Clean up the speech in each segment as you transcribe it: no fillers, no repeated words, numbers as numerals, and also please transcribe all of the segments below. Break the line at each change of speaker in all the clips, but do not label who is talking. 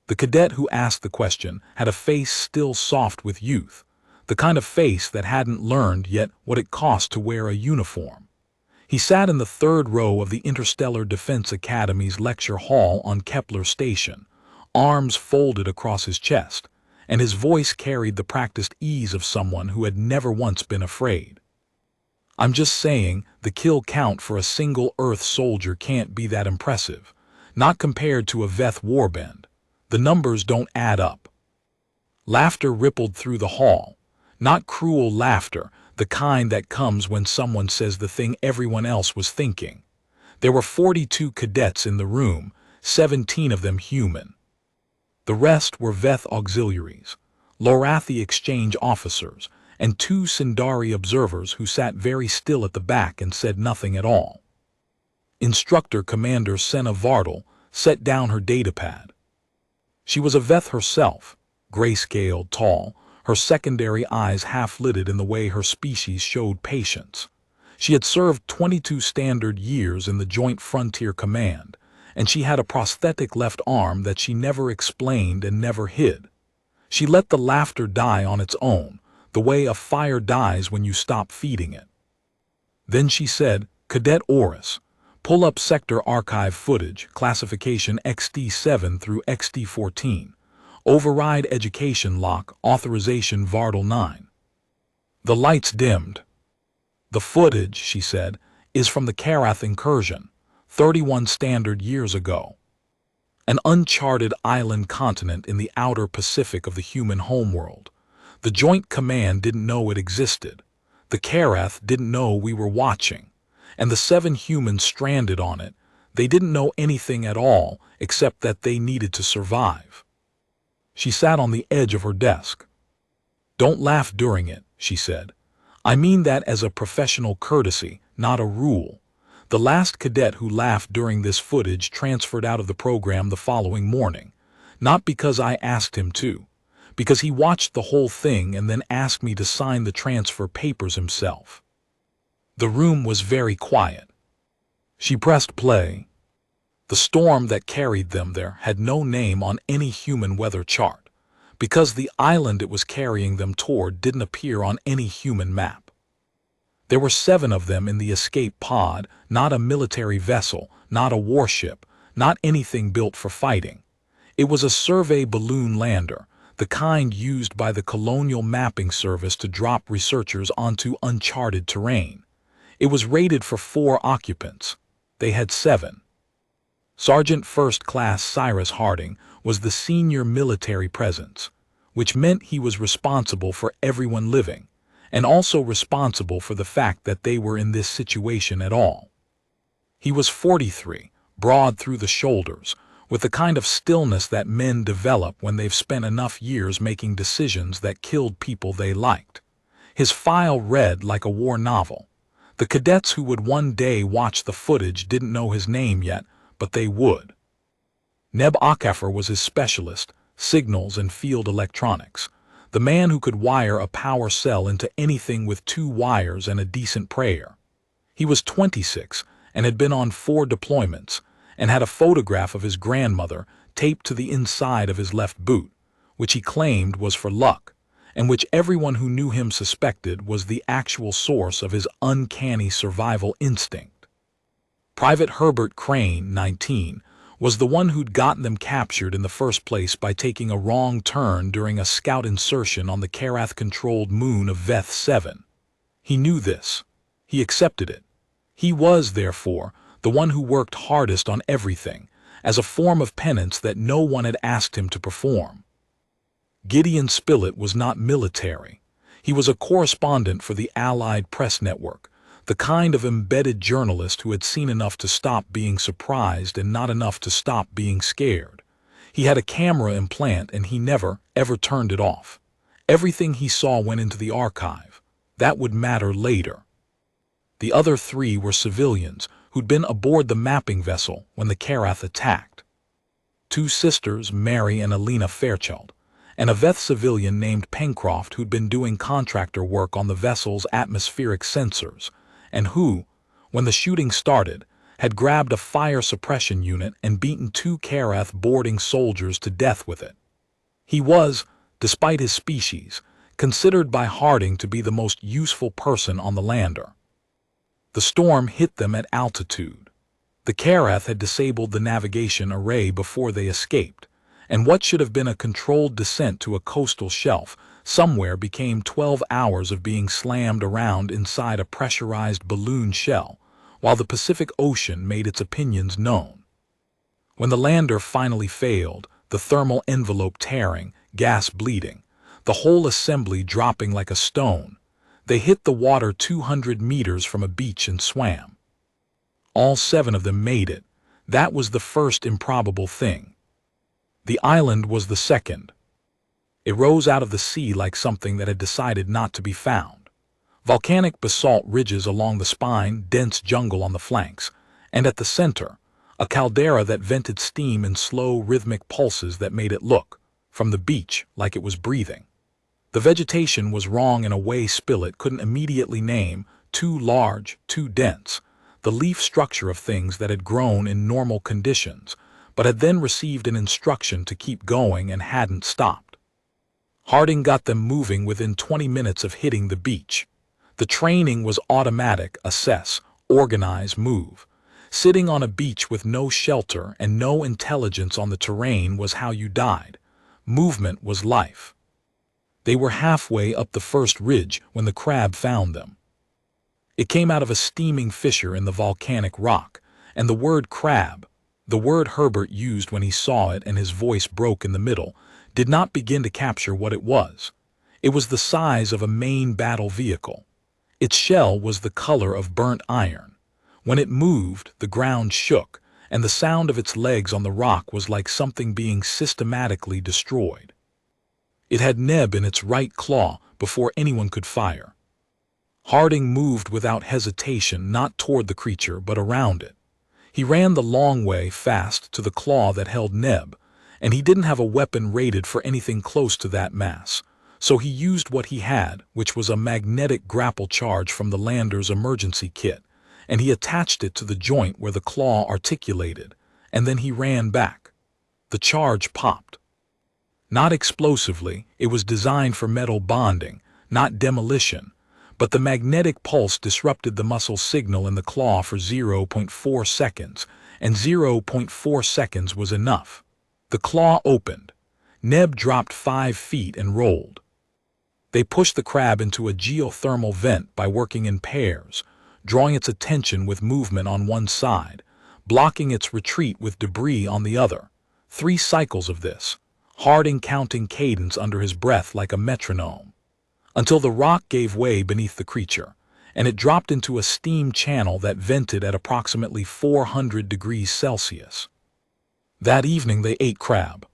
The cadet who asked the question had a face still soft with youth, the kind of face that hadn't learned yet what it cost to wear a uniform. He sat in the third row of the Interstellar Defense Academy's lecture hall on Kepler Station, arms folded across his chest, and his voice carried the practiced ease of someone who had never once been afraid. I'm just saying, the kill count for a single Earth soldier can't be that impressive, not compared to a Veth warband. The numbers don't add up. Laughter rippled through the hall, not cruel laughter, the kind that comes when someone says the thing everyone else was thinking. There were 42 cadets in the room, 17 of them human. The rest were Veth auxiliaries, Lorathi exchange officers, and 2 Sindari observers who sat very still at the back and said nothing at all. Instructor Commander Senna Vardal set down her datapad. She was a Veth herself, grayscale, tall, her secondary eyes half-lidded in the way her species showed patience. She had served 22 standard years in the Joint Frontier Command, and she had a prosthetic left arm that she never explained and never hid. She let the laughter die on its own, the way a fire dies when you stop feeding it. Then she said, "Cadet Oris, pull up sector archive footage, classification XD7 through XD14. Override education lock, authorization Vardal 9. The lights dimmed. "The footage," she said, "is from the Karath incursion, 31 standard years ago. An uncharted island continent in the outer Pacific of the human homeworld. The Joint Command didn't know it existed. The Karath didn't know we were watching. And the 7 humans stranded on it, they didn't know anything at all except that they needed to survive." She sat on the edge of her desk. "Don't laugh during it," she said. "I mean that as a professional courtesy, not a rule. The last cadet who laughed during this footage transferred out of the program the following morning, not because I asked him to, because he watched the whole thing and then asked me to sign the transfer papers himself." The room was very quiet. She pressed play. The storm that carried them there had no name on any human weather chart, because the island it was carrying them toward didn't appear on any human map. There were 7 of them in the escape pod, not a military vessel, not a warship, not anything built for fighting. It was a survey balloon lander, the kind used by the Colonial Mapping Service to drop researchers onto uncharted terrain. It was rated for 4 occupants. They had 7. Sergeant First Class Cyrus Harding was the senior military presence, which meant he was responsible for everyone living, and also responsible for the fact that they were in this situation at all. He was 43, broad through the shoulders, with the kind of stillness that men develop when they've spent enough years making decisions that killed people they liked. His file read like a war novel. The cadets who would one day watch the footage didn't know his name yet, but they would. Neb Akafer was his specialist, signals and field electronics, the man who could wire a power cell into anything with 2 wires and a decent prayer. He was 26 and had been on 4 deployments, and had a photograph of his grandmother taped to the inside of his left boot, which he claimed was for luck, and which everyone who knew him suspected was the actual source of his uncanny survival instinct. Private Herbert Crane, 19, was the one who'd gotten them captured in the first place by taking a wrong turn during a scout insertion on the Karath-controlled moon of Veth 7. He knew this. He accepted it. He was, therefore, the one who worked hardest on everything, as a form of penance that no one had asked him to perform. Gideon Spilett was not military. He was a correspondent for the Allied Press Network, the kind of embedded journalist who had seen enough to stop being surprised and not enough to stop being scared. He had a camera implant and he never, ever turned it off. Everything he saw went into the archive. That would matter later. The other 3 were civilians who'd been aboard the mapping vessel when the Karath attacked. 2 sisters, Mary and Alina Fairchild, and a Veth civilian named Pencroft who'd been doing contractor work on the vessel's atmospheric sensors, and who, when the shooting started, had grabbed a fire suppression unit and beaten 2 Karath boarding soldiers to death with it. He was, despite his species, considered by Harding to be the most useful person on the lander. The storm hit them at altitude. The Karath had disabled the navigation array before they escaped, and what should have been a controlled descent to a coastal shelf somewhere became 12 hours of being slammed around inside a pressurized balloon shell, while the Pacific Ocean made its opinions known. When the lander finally failed, the thermal envelope tearing, gas bleeding, the whole assembly dropping like a stone, they hit the water 200 meters from a beach and swam. All 7 of them made it. That was the first improbable thing. The island was the second. It rose out of the sea like something that had decided not to be found. Volcanic basalt ridges along the spine, dense jungle on the flanks, and at the center, a caldera that vented steam in slow, rhythmic pulses that made it look, from the beach, like it was breathing. The vegetation was wrong in a way Spilett couldn't immediately name, too large, too dense, the leaf structure of things that had grown in normal conditions, but had then received an instruction to keep going and hadn't stopped. Harding got them moving within 20 minutes of hitting the beach. The training was automatic: assess, organize, move. Sitting on a beach with no shelter and no intelligence on the terrain was how you died. Movement was life. They were halfway up the first ridge when the crab found them. It came out of a steaming fissure in the volcanic rock, and the word crab, the word Herbert used when he saw it and his voice broke in the middle, did not begin to capture what it was. It was the size of a main battle vehicle. Its shell was the color of burnt iron. When it moved, the ground shook, and the sound of its legs on the rock was like something being systematically destroyed. It had Neb in its right claw before anyone could fire. Harding moved without hesitation, not toward the creature, but around it. He ran the long way fast to the claw that held Neb, and he didn't have a weapon rated for anything close to that mass, so he used what he had, which was a magnetic grapple charge from the lander's emergency kit, and he attached it to the joint where the claw articulated, and then he ran back. The charge popped. Not explosively, it was designed for metal bonding, not demolition, but the magnetic pulse disrupted the muscle signal in the claw for 0.4 seconds, and 0.4 seconds was enough. The claw opened. Neb dropped 5 feet and rolled. They pushed the crab into a geothermal vent by working in pairs, drawing its attention with movement on one side, blocking its retreat with debris on the other. 3 cycles of this, Harding counting cadence under his breath like a metronome, until the rock gave way beneath the creature, and it dropped into a steam channel that vented at approximately 400 degrees Celsius. That evening they ate crab.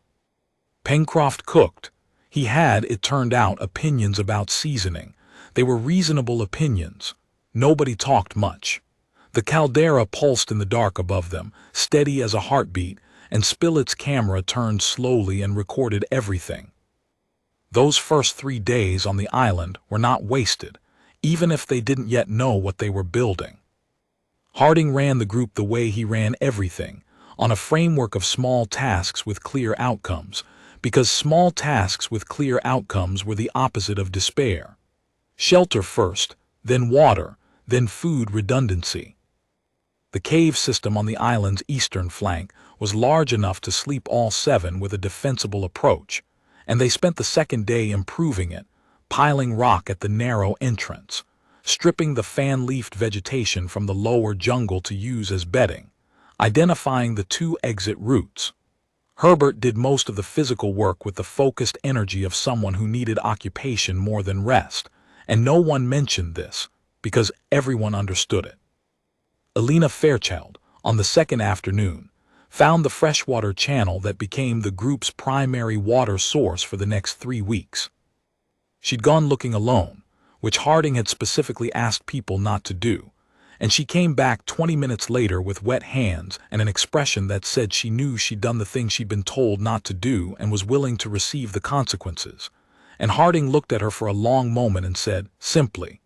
Pencroft cooked. He had, it turned out, opinions about seasoning. They were reasonable opinions. Nobody talked much. The caldera pulsed in the dark above them, steady as a heartbeat, and Spilett's camera turned slowly and recorded everything. Those first 3 days on the island were not wasted, even if they didn't yet know what they were building. Harding ran the group the way he ran everything, on a framework of small tasks with clear outcomes, because small tasks with clear outcomes were the opposite of despair. Shelter first, then water, then food redundancy. The cave system on the island's eastern flank was large enough to sleep all 7 with a defensible approach, and they spent the second day improving it, piling rock at the narrow entrance, stripping the fan-leafed vegetation from the lower jungle to use as bedding, identifying the 2 exit routes. Herbert did most of the physical work with the focused energy of someone who needed occupation more than rest, and no one mentioned this, because everyone understood it. Elena Fairchild, on the second afternoon, found the freshwater channel that became the group's primary water source for the next 3 weeks. She'd gone looking alone, which Harding had specifically asked people not to do, and she came back 20 minutes later with wet hands and an expression that said she knew she'd done the thing she'd been told not to do and was willing to receive the consequences. And Harding looked at her for a long moment and said, simply,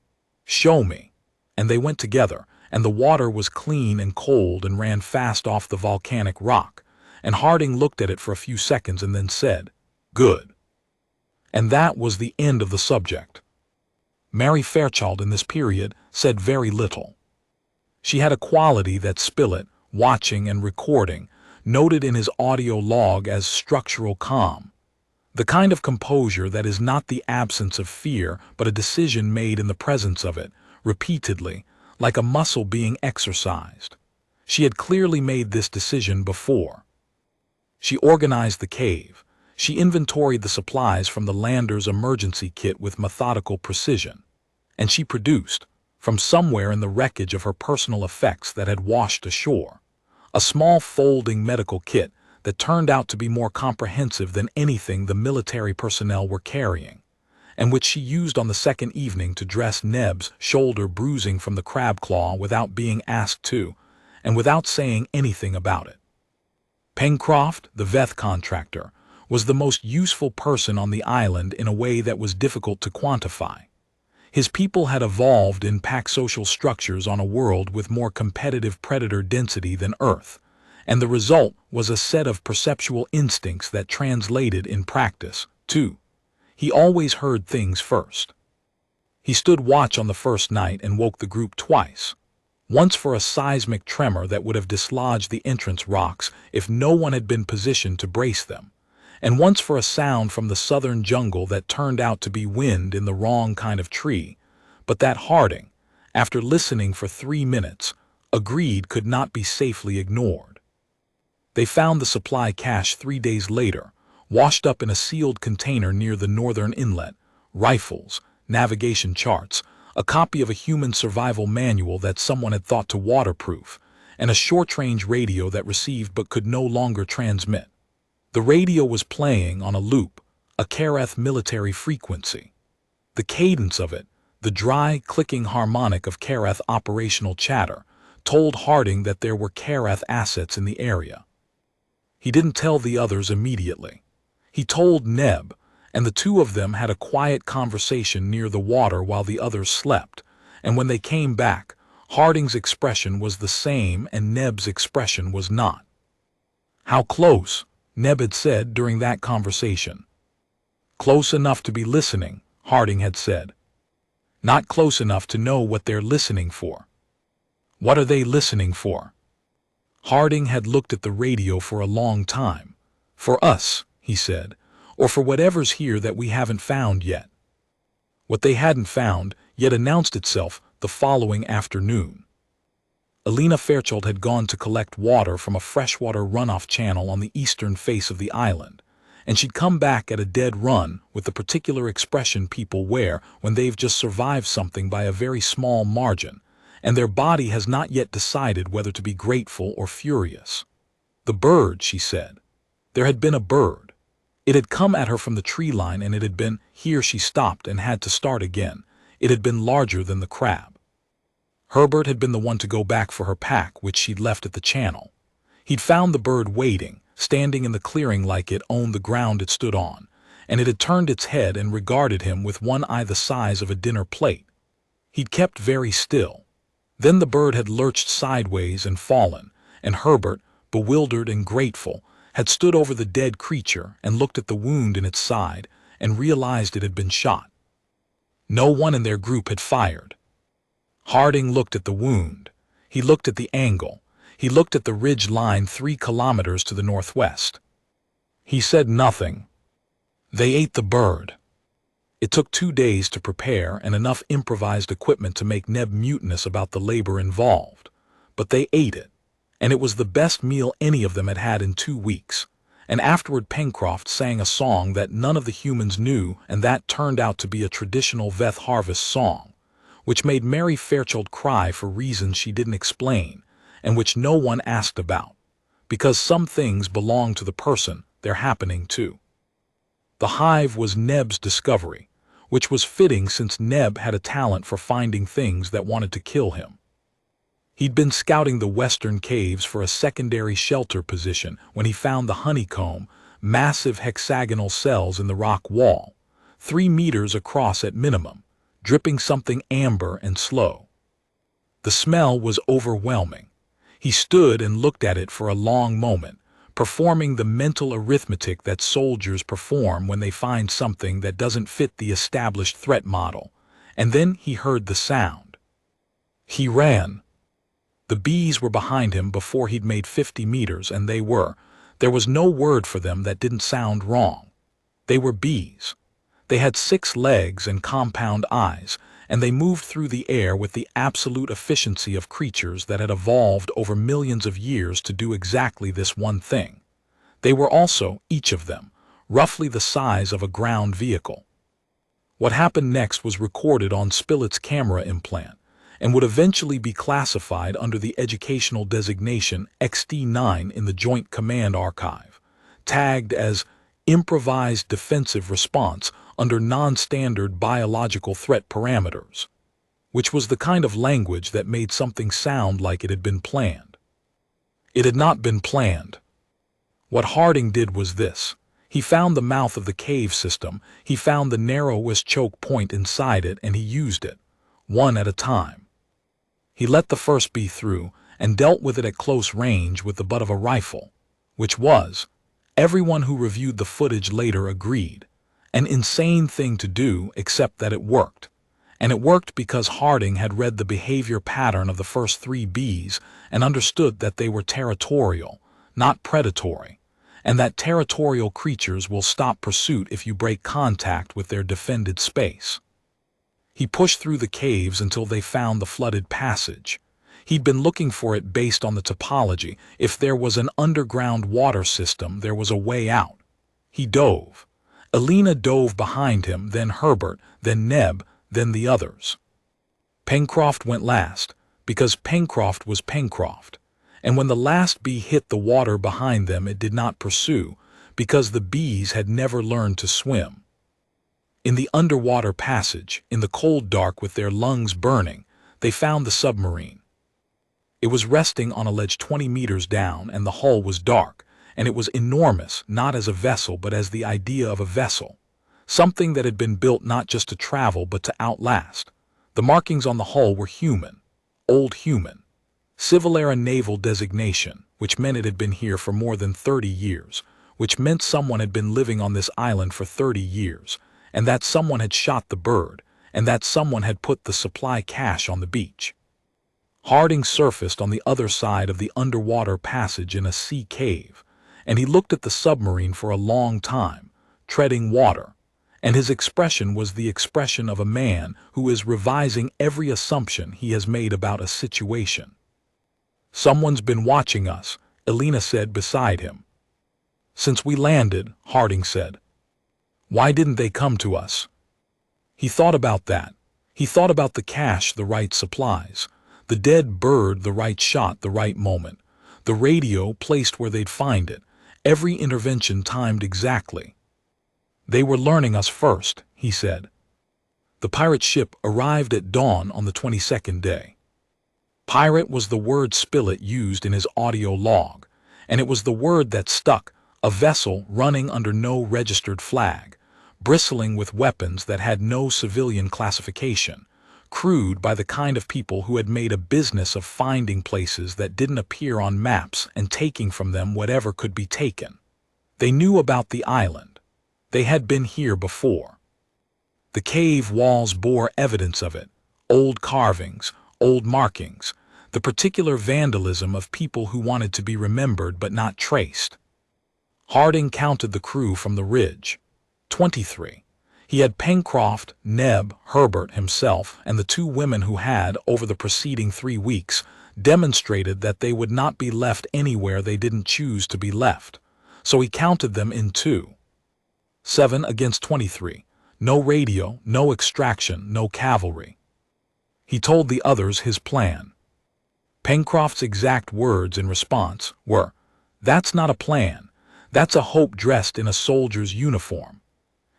"Show me." And they went together, and the water was clean and cold and ran fast off the volcanic rock, and Harding looked at it for a few seconds and then said, "Good." And that was the end of the subject. Mary Fairchild in this period said very little. She had a quality that Spilett, watching and recording, noted in his audio log as structural calm, the kind of composure that is not the absence of fear but a decision made in the presence of it, repeatedly, like a muscle being exercised. She had clearly made this decision before. She organized the cave. She inventoried the supplies from the lander's emergency kit with methodical precision. And she produced, from somewhere in the wreckage of her personal effects that had washed ashore, a small folding medical kit that turned out to be more comprehensive than anything the military personnel were carrying, and which she used on the second evening to dress Neb's shoulder bruising from the crab claw without being asked to, and without saying anything about it. Pencroft, the Veth contractor, was the most useful person on the island in a way that was difficult to quantify. His people had evolved in pack social structures on a world with more competitive predator density than Earth, and the result was a set of perceptual instincts that translated in practice, too. He always heard things first. He stood watch on the first night and woke the group twice. Once for a seismic tremor that would have dislodged the entrance rocks if no one had been positioned to brace them, and once for a sound from the southern jungle that turned out to be wind in the wrong kind of tree, but that Harding, after listening for 3 minutes, agreed could not be safely ignored. They found the supply cache 3 days later, washed up in a sealed container near the northern inlet, rifles, navigation charts, a copy of a human survival manual that someone had thought to waterproof, and a short-range radio that received but could no longer transmit. The radio was playing on a loop, a Careth military frequency. The cadence of it, the dry, clicking harmonic of Careth operational chatter, told Harding that there were Careth assets in the area. He didn't tell the others immediately. He told Neb, and the two of them had a quiet conversation near the water while the others slept, and when they came back, Harding's expression was the same and Neb's expression was not. "How close?" Neb had said during that conversation. "Close enough to be listening," Harding had said. "Not close enough to know what they're listening for." "What are they listening for?" Harding had looked at the radio for a long time. "For us," he said, "or for whatever's here that we haven't found yet." What they hadn't found yet announced itself the following afternoon. Alina Fairchild had gone to collect water from a freshwater runoff channel on the eastern face of the island, and she'd come back at a dead run with the particular expression people wear when they've just survived something by a very small margin, and their body has not yet decided whether to be grateful or furious. "The bird," she said. There had been a bird. It had come at her from the tree line, and it had been, here she stopped and had to start again. It had been larger than the crab. Herbert had been the one to go back for her pack, which she'd left at the channel. He'd found the bird waiting, standing in the clearing like it owned the ground it stood on, and it had turned its head and regarded him with one eye the size of a dinner plate. He'd kept very still. Then the bird had lurched sideways and fallen, and Herbert, bewildered and grateful, had stood over the dead creature and looked at the wound in its side and realized it had been shot. No one in their group had fired. Harding looked at the wound. He looked at the angle. He looked at the ridge line 3 kilometers to the northwest. He said nothing. They ate the bird. It took 2 days to prepare and enough improvised equipment to make Neb mutinous about the labor involved. But they ate it, and it was the best meal any of them had had in 2 weeks. And afterward Pencroft sang a song that none of the humans knew, and that turned out to be a traditional Veth harvest song, which made Mary Fairchild cry for reasons she didn't explain, and which no one asked about, because some things belong to the person they're happening to. The hive was Neb's discovery, which was fitting since Neb had a talent for finding things that wanted to kill him. He'd been scouting the western caves for a secondary shelter position when he found the honeycomb, massive hexagonal cells in the rock wall, 3 meters across at minimum, dripping something amber and slow. The smell was overwhelming. He stood and looked at it for a long moment, performing the mental arithmetic that soldiers perform when they find something that doesn't fit the established threat model. And then he heard the sound. He ran. The bees were behind him before he'd made 50 meters, and there was no word for them that didn't sound wrong. They were bees. They had 6 legs and compound eyes, and they moved through the air with the absolute efficiency of creatures that had evolved over millions of years to do exactly this one thing. They were also, each of them, roughly the size of a ground vehicle. What happened next was recorded on Spilet's camera implant, and would eventually be classified under the educational designation XD9 in the Joint Command Archive, tagged as improvised defensive response under non-standard biological threat parameters, which was the kind of language that made something sound like it had been planned. It had not been planned. What Harding did was this. He found the mouth of the cave system, he found the narrowest choke point inside it, and he used it, one at a time. He let the first bee through and dealt with it at close range with the butt of a rifle, which was, everyone who reviewed the footage later agreed, an insane thing to do, except that it worked. And it worked because Harding had read the behavior pattern of the first 3 bees and understood that they were territorial, not predatory, and that territorial creatures will stop pursuit if you break contact with their defended space. He pushed through the caves until they found the flooded passage. He'd been looking for it based on the topology. If there was an underground water system, there was a way out. He dove. Elena dove behind him, then Herbert, then Neb, then the others. Pencroft went last, because Pencroft was Pencroft. And when the last bee hit the water behind them, it did not pursue, because the bees had never learned to swim. In the underwater passage, in the cold dark with their lungs burning, they found the submarine. It was resting on a ledge 20 meters down, and the hull was dark, and it was enormous, not as a vessel but as the idea of a vessel, something that had been built not just to travel but to outlast. The markings on the hull were human, old human, Civil Era naval designation, which meant it had been here for more than 30 years, which meant someone had been living on this island for 30 years, and that someone had shot the bird, and that someone had put the supply cache on the beach. Harding surfaced on the other side of the underwater passage in a sea cave, and he looked at the submarine for a long time, treading water, and his expression was the expression of a man who is revising every assumption he has made about a situation. "Someone's been watching us," Elena said beside him. "Since we landed," Harding said. "Why didn't they come to us?" He thought about that. He thought about the cache, the right supplies, the dead bird, the right shot, the right moment, the radio placed where they'd find it, every intervention timed exactly. "They were learning us first," he said. The pirate ship arrived at dawn on the 22nd day. Pirate was the word Spilett used in his audio log, and it was the word that stuck, a vessel running under no registered flag, bristling with weapons that had no civilian classification, crewed by the kind of people who had made a business of finding places that didn't appear on maps and taking from them whatever could be taken. They knew about the island. They had been here before. The cave walls bore evidence of it, old carvings, old markings, the particular vandalism of people who wanted to be remembered but not traced. Harding counted the crew from the ridge. 23. He had Pencroft, Neb, Herbert himself, and the 2 women who had, over the preceding 3 weeks, demonstrated that they would not be left anywhere they didn't choose to be left. So he counted them in 2. 7 against 23. No radio, no extraction, no cavalry. He told the others his plan. Pencroft's exact words in response were, "That's not a plan. That's a hope dressed in a soldier's uniform."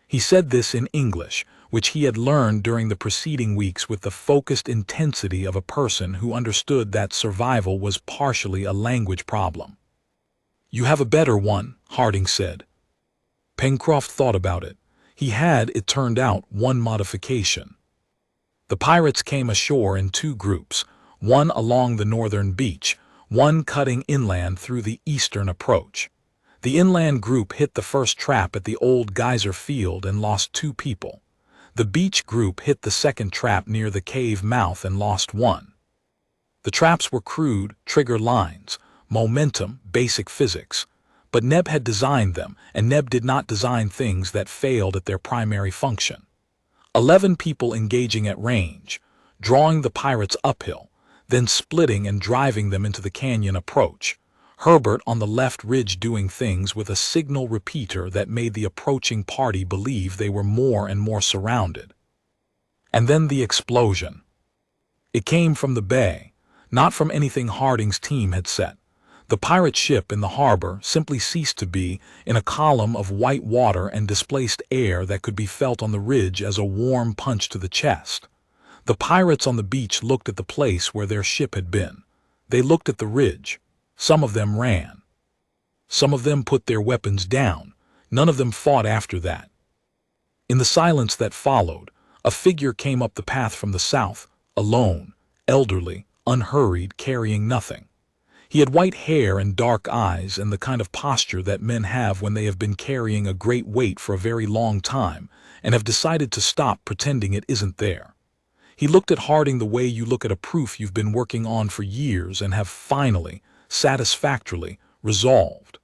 He said this in English, which he had learned during the preceding weeks with the focused intensity of a person who understood that survival was partially a language problem. "You have a better one," Harding said. Pencroft thought about it. He had, it turned out, one modification. The pirates came ashore in 2 groups, one along the northern beach, one cutting inland through the eastern approach. The inland group hit the first trap at the old geyser field and lost 2 people. The beach group hit the second trap near the cave mouth and lost 1. The traps were crude, trigger lines, momentum, basic physics. But Neb had designed them, and Neb did not design things that failed at their primary function. 11 people engaging at range, drawing the pirates uphill, then splitting and driving them into the canyon approach. Herbert on the left ridge doing things with a signal repeater that made the approaching party believe they were more and more surrounded. And then the explosion. It came from the bay, not from anything Harding's team had set. The pirate ship in the harbor simply ceased to be in a column of white water and displaced air that could be felt on the ridge as a warm punch to the chest. The pirates on the beach looked at the place where their ship had been. They looked at the ridge. Some of them ran. Some of them put their weapons down. None of them fought after that. In the silence that followed, a figure came up the path from the south, alone, elderly, unhurried, carrying nothing. He had white hair and dark eyes and the kind of posture that men have when they have been carrying a great weight for a very long time and have decided to stop pretending it isn't there. He looked at Harding the way you look at a proof you've been working on for years and have finally, satisfactorily, resolved.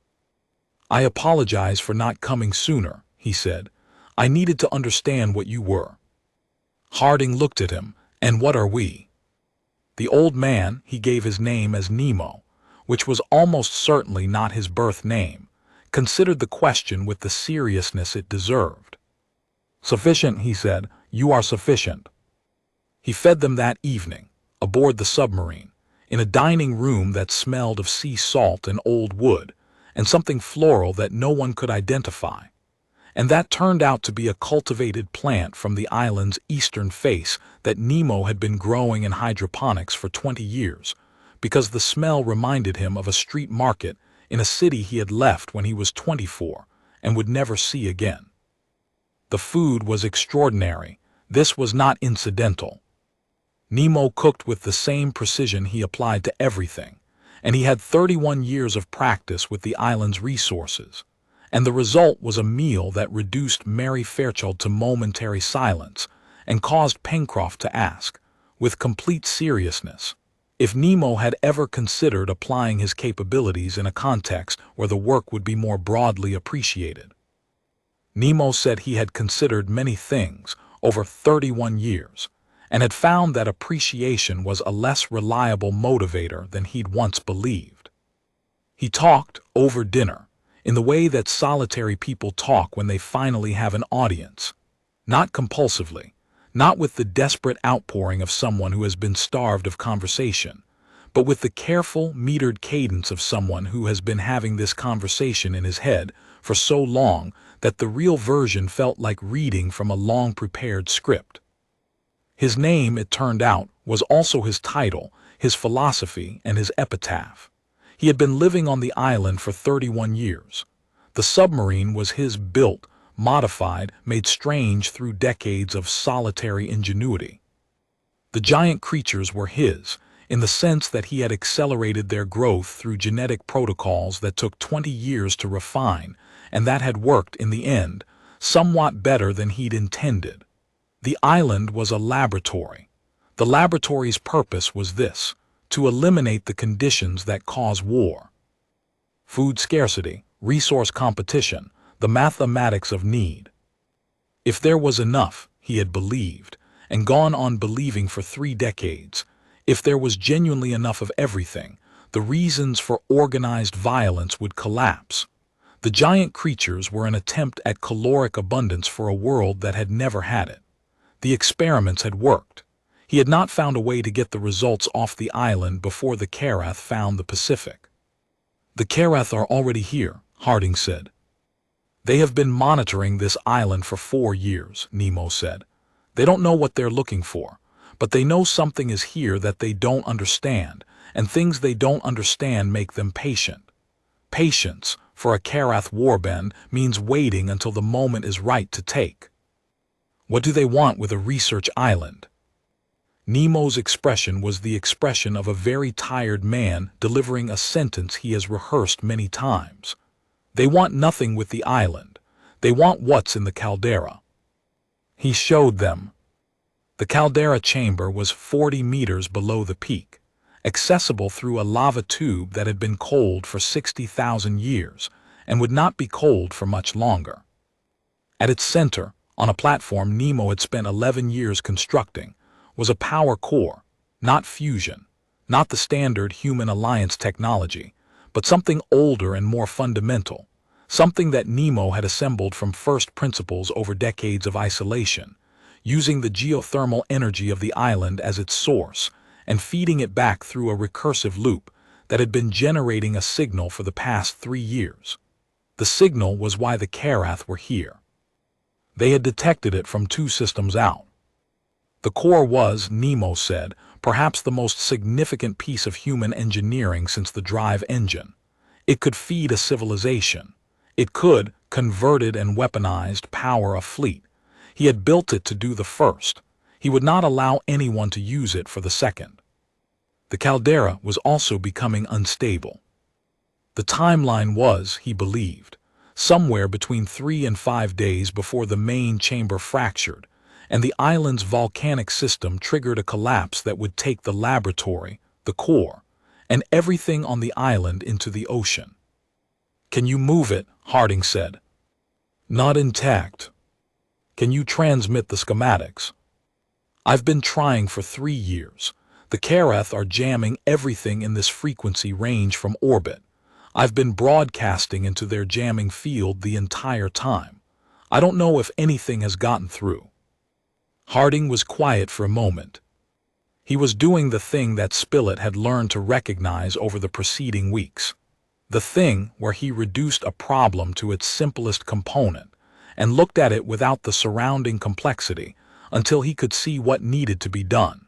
"I apologize for not coming sooner," he said. "I needed to understand what you were." Harding looked at him. "And what are we?" The old man, he gave his name as Nemo, which was almost certainly not his birth name, considered the question with the seriousness it deserved. "Sufficient," he said. "You are sufficient." He fed them that evening, aboard the submarine, in a dining room that smelled of sea salt and old wood, and something floral that no one could identify. And that turned out to be a cultivated plant from the island's eastern face that Nemo had been growing in hydroponics for 20 years, because the smell reminded him of a street market in a city he had left when he was 24 and would never see again. The food was extraordinary. This was not incidental. Nemo cooked with the same precision he applied to everything, and he had 31 years of practice with the island's resources. And the result was a meal that reduced Mary Fairchild to momentary silence and caused Pencroft to ask, with complete seriousness, if Nemo had ever considered applying his capabilities in a context where the work would be more broadly appreciated. Nemo said he had considered many things over 31 years, and had found that appreciation was a less reliable motivator than he'd once believed. He talked over dinner, in the way that solitary people talk when they finally have an audience. Not compulsively, not with the desperate outpouring of someone who has been starved of conversation, but with the careful, metered cadence of someone who has been having this conversation in his head for so long that the real version felt like reading from a long-prepared script. His name, it turned out, was also his title, his philosophy, and his epitaph. He had been living on the island for 31 years. The submarine was his built, modified, made strange through decades of solitary ingenuity. The giant creatures were his, in the sense that he had accelerated their growth through genetic protocols that took 20 years to refine, and that had worked in the end, somewhat better than he'd intended. The island was a laboratory. The laboratory's purpose was this: to eliminate the conditions that cause war. Food scarcity, resource competition, the mathematics of need. If there was enough, he had believed, and gone on believing for 3 decades, if there was genuinely enough of everything, the reasons for organized violence would collapse. The giant creatures were an attempt at caloric abundance for a world that had never had it. The experiments had worked. He had not found a way to get the results off the island before the Carath found the Pacific. "The Carath are already here," Harding said. "They have been monitoring this island for 4 years, Nemo said. "They don't know what they're looking for, but they know something is here that they don't understand, and things they don't understand make them patient. Patience, for a Carath warband, means waiting until the moment is right to take." "What do they want with a research island?" Nemo's expression was the expression of a very tired man delivering a sentence he has rehearsed many times. They want nothing with the island. They want what's in the caldera. He showed them. The caldera chamber was 40 meters below the peak, accessible through a lava tube that had been cold for 60,000 years and would not be cold for much longer. At its center, on a platform Nemo had spent 11 years constructing, was a power core, not fusion, not the standard human alliance technology, but something older and more fundamental, something that Nemo had assembled from first principles over decades of isolation, using the geothermal energy of the island as its source and feeding it back through a recursive loop that had been generating a signal for the past 3 years. The signal was why the Karath were here. They had detected it from 2 systems out. The core was, Nemo said, perhaps the most significant piece of human engineering since the drive engine. It could feed a civilization. It could, converted and weaponized, power a fleet. He had built it to do the first. He would not allow anyone to use it for the second. The caldera was also becoming unstable. The timeline was, he believed, somewhere between 3 and 5 days before the main chamber fractured, and the island's volcanic system triggered a collapse that would take the laboratory, the core, and everything on the island into the ocean. "Can you move it?" Harding said. "Not intact." "Can you transmit the schematics?" "I've been trying for 3 years. The Karath are jamming everything in this frequency range from orbit. I've been broadcasting into their jamming field the entire time. I don't know if anything has gotten through." Harding was quiet for a moment. He was doing the thing that Spilett had learned to recognize over the preceding weeks. The thing where he reduced a problem to its simplest component and looked at it without the surrounding complexity until he could see what needed to be done.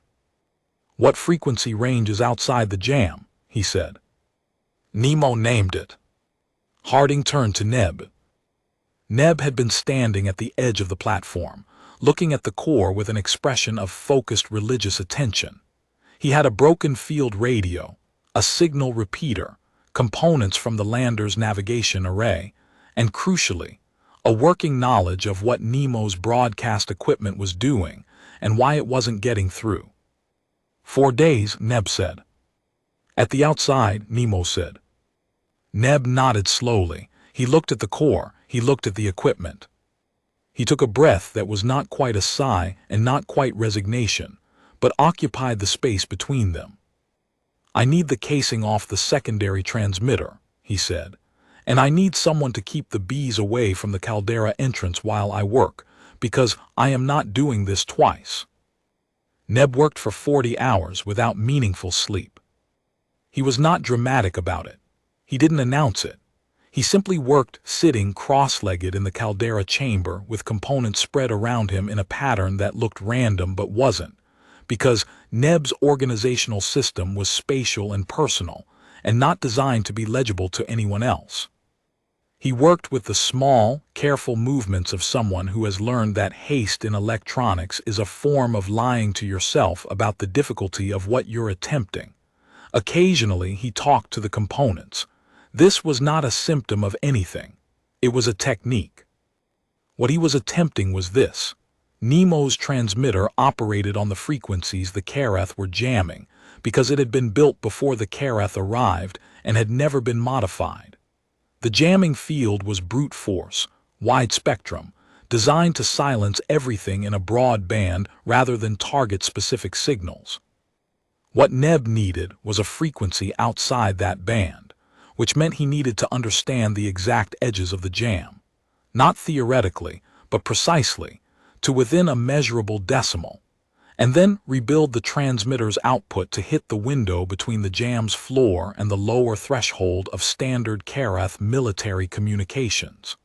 "What frequency range is outside the jam?" he said. Nemo named it. Harding turned to Neb. Neb had been standing at the edge of the platform, looking at the core with an expression of focused religious attention. He had a broken field radio, a signal repeater, components from the lander's navigation array, and crucially, a working knowledge of what Nemo's broadcast equipment was doing and why it wasn't getting through. 4 days, Neb said. At the outside, Nemo said. Neb nodded slowly. He looked at the core, he looked at the equipment. He took a breath that was not quite a sigh and not quite resignation, but occupied the space between them. "I need the casing off the secondary transmitter," he said, "and I need someone to keep the bees away from the caldera entrance while I work, because I am not doing this twice." Neb worked for 40 hours without meaningful sleep. He was not dramatic about it. He didn't announce it. He simply worked sitting cross-legged in the caldera chamber with components spread around him in a pattern that looked random but wasn't, because Neb's organizational system was spatial and personal, and not designed to be legible to anyone else. He worked with the small, careful movements of someone who has learned that haste in electronics is a form of lying to yourself about the difficulty of what you're attempting. Occasionally he talked to the components. This was not a symptom of anything. It was a technique. What he was attempting was this. Nemo's transmitter operated on the frequencies the Karath were jamming because it had been built before the Karath arrived and had never been modified. The jamming field was brute force, wide spectrum, designed to silence everything in a broad band rather than target specific signals. What Neb needed was a frequency outside that band, which meant he needed to understand the exact edges of the jam, not theoretically, but precisely, to within a measurable decimal, and then rebuild the transmitter's output to hit the window between the jam's floor and the lower threshold of standard Karath military communications.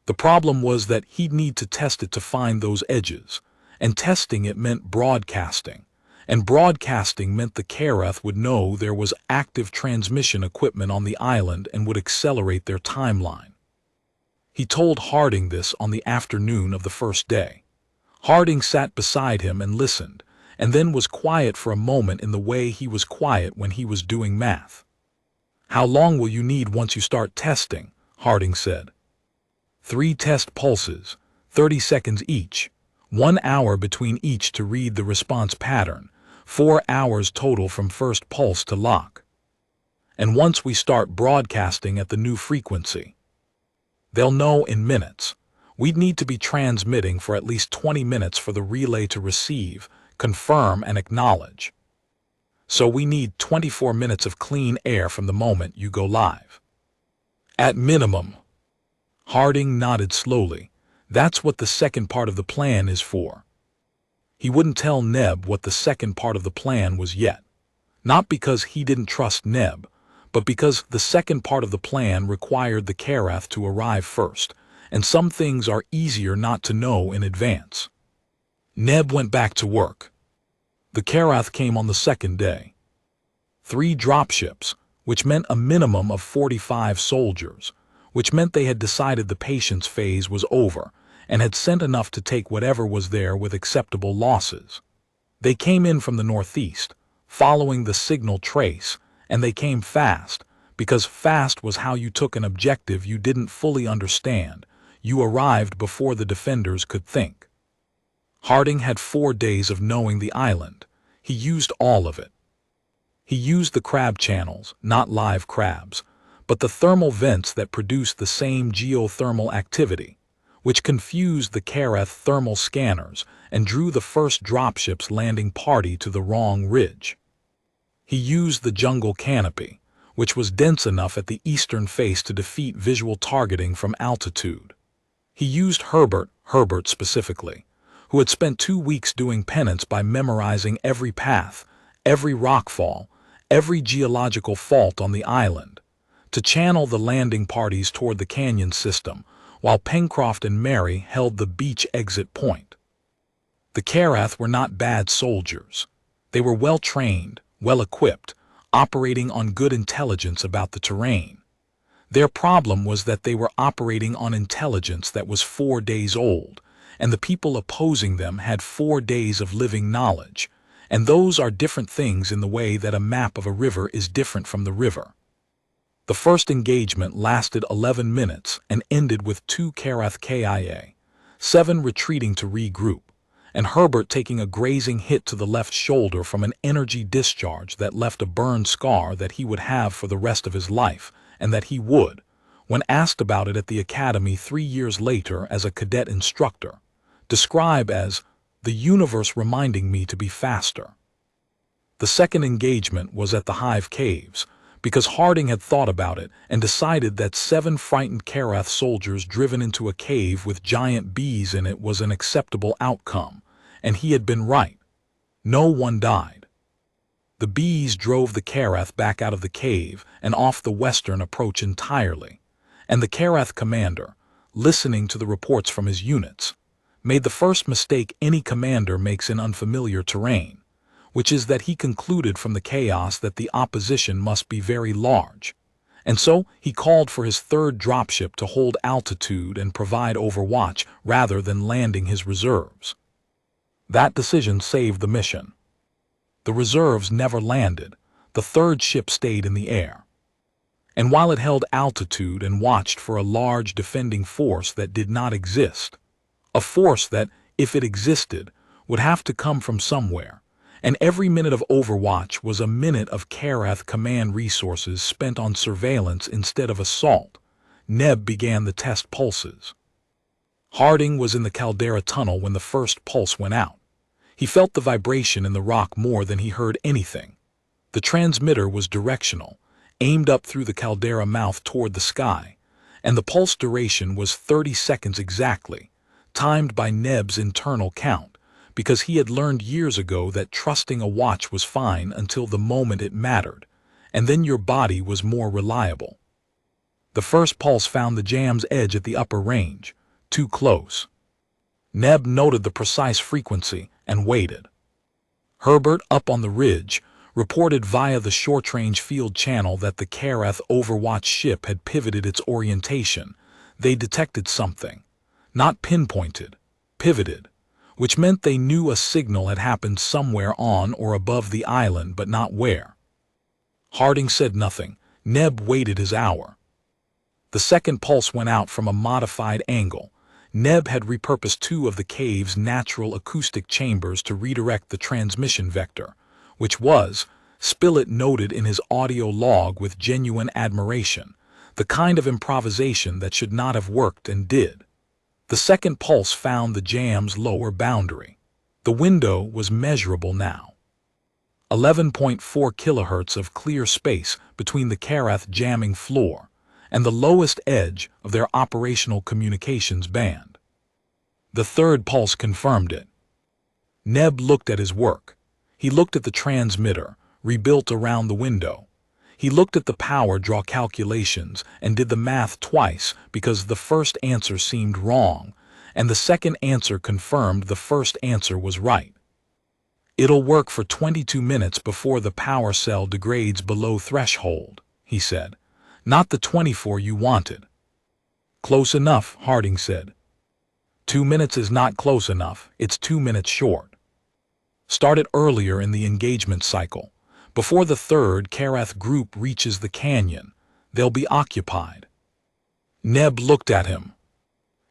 The problem was that he'd need to test it to find those edges, and testing it meant broadcasting. And broadcasting meant the Karath would know there was active transmission equipment on the island and would accelerate their timeline. He told Harding this on the afternoon of the first day. Harding sat beside him and listened, and then was quiet for a moment in the way he was quiet when he was doing math. "How long will you need once you start testing?" Harding said. 3 test pulses, 30 seconds each, 1 hour between each to read the response pattern, 4 hours total from first pulse to lock. And once we start broadcasting at the new frequency, they'll know in minutes. We'd need to be transmitting for at least 20 minutes for the relay to receive, confirm, and acknowledge. So we need 24 minutes of clean air from the moment you go live. At minimum. Harding nodded slowly. That's what the second part of the plan is for. He wouldn't tell Neb what the second part of the plan was yet. Not because he didn't trust Neb, but because the second part of the plan required the Karath to arrive first, and some things are easier not to know in advance. Neb went back to work. The Karath came on the second day. 3 dropships, which meant a minimum of 45 soldiers, which meant they had decided the patience phase was over and had sent enough to take whatever was there with acceptable losses. They came in from the northeast, following the signal trace, and they came fast, because fast was how you took an objective you didn't fully understand. You arrived before the defenders could think. Harding had 4 days of knowing the island. He used all of it. He used the crab channels, not live crabs, but the thermal vents that produced the same geothermal activity, which confused the Karath thermal scanners and drew the first dropship's landing party to the wrong ridge. He used the jungle canopy, which was dense enough at the eastern face to defeat visual targeting from altitude. He used Herbert specifically, who had spent 2 weeks doing penance by memorizing every path, every rockfall, every geological fault on the island, to channel the landing parties toward the canyon system, while Pencroft and Mary held the beach exit point. The Karath were not bad soldiers. They were well-trained, well-equipped, operating on good intelligence about the terrain. Their problem was that they were operating on intelligence that was 4 days old, and the people opposing them had 4 days of living knowledge, and those are different things in the way that a map of a river is different from the river. The first engagement lasted 11 minutes and ended with 2 Karath KIA, 7 retreating to regroup, and Herbert taking a grazing hit to the left shoulder from an energy discharge that left a burn scar that he would have for the rest of his life, and that he would, when asked about it at the academy 3 years later as a cadet instructor, describe as the universe reminding me to be faster. The second engagement was at the Hive Caves, because Harding had thought about it and decided that 7 frightened Karath soldiers driven into a cave with giant bees in it was an acceptable outcome, and he had been right. No one died. The bees drove the Karath back out of the cave and off the western approach entirely, and the Karath commander, listening to the reports from his units, made the first mistake any commander makes in unfamiliar terrain, which is that he concluded from the chaos that the opposition must be very large, and so he called for his 3rd dropship to hold altitude and provide overwatch rather than landing his reserves. That decision saved the mission. The reserves never landed. The 3rd ship stayed in the air. And while it held altitude and watched for a large defending force that did not exist, a force that, if it existed, would have to come from somewhere, and every minute of overwatch was a minute of Karath command resources spent on surveillance instead of assault, Neb began the test pulses. Harding was in the caldera tunnel when the first pulse went out. He felt the vibration in the rock more than he heard anything. The transmitter was directional, aimed up through the caldera mouth toward the sky, and the pulse duration was 30 seconds exactly, timed by Neb's internal count, because he had learned years ago that trusting a watch was fine until the moment it mattered, and then your body was more reliable. The first pulse found the jam's edge at the upper range, too close. Neb noted the precise frequency and waited. Herbert, up on the ridge, reported via the short-range field channel that the Karath Overwatch ship had pivoted its orientation. They detected something. Not pinpointed, pivoted, which meant they knew a signal had happened somewhere on or above the island, but not where. Harding said nothing. Neb waited his hour. The second pulse went out from a modified angle. Neb had repurposed two of the cave's natural acoustic chambers to redirect the transmission vector, which was, Spilett noted in his audio log with genuine admiration, the kind of improvisation that should not have worked and did. The second pulse found the jam's lower boundary. The window was measurable now. 11.4 kilohertz of clear space between the Karath jamming floor and the lowest edge of their operational communications band. The third pulse confirmed it. Neb looked at his work. He looked at the transmitter, rebuilt around the window. He looked at the power draw calculations and did the math twice because the first answer seemed wrong, and the second answer confirmed the first answer was right. "It'll work for 22 minutes before the power cell degrades below threshold," he said. "Not the 24 you wanted." "Close enough," Harding said. 2 minutes is not close enough, it's 2 minutes short. Start it earlier in the engagement cycle. Before the third Karath group reaches the canyon, they'll be occupied. Neb looked at him.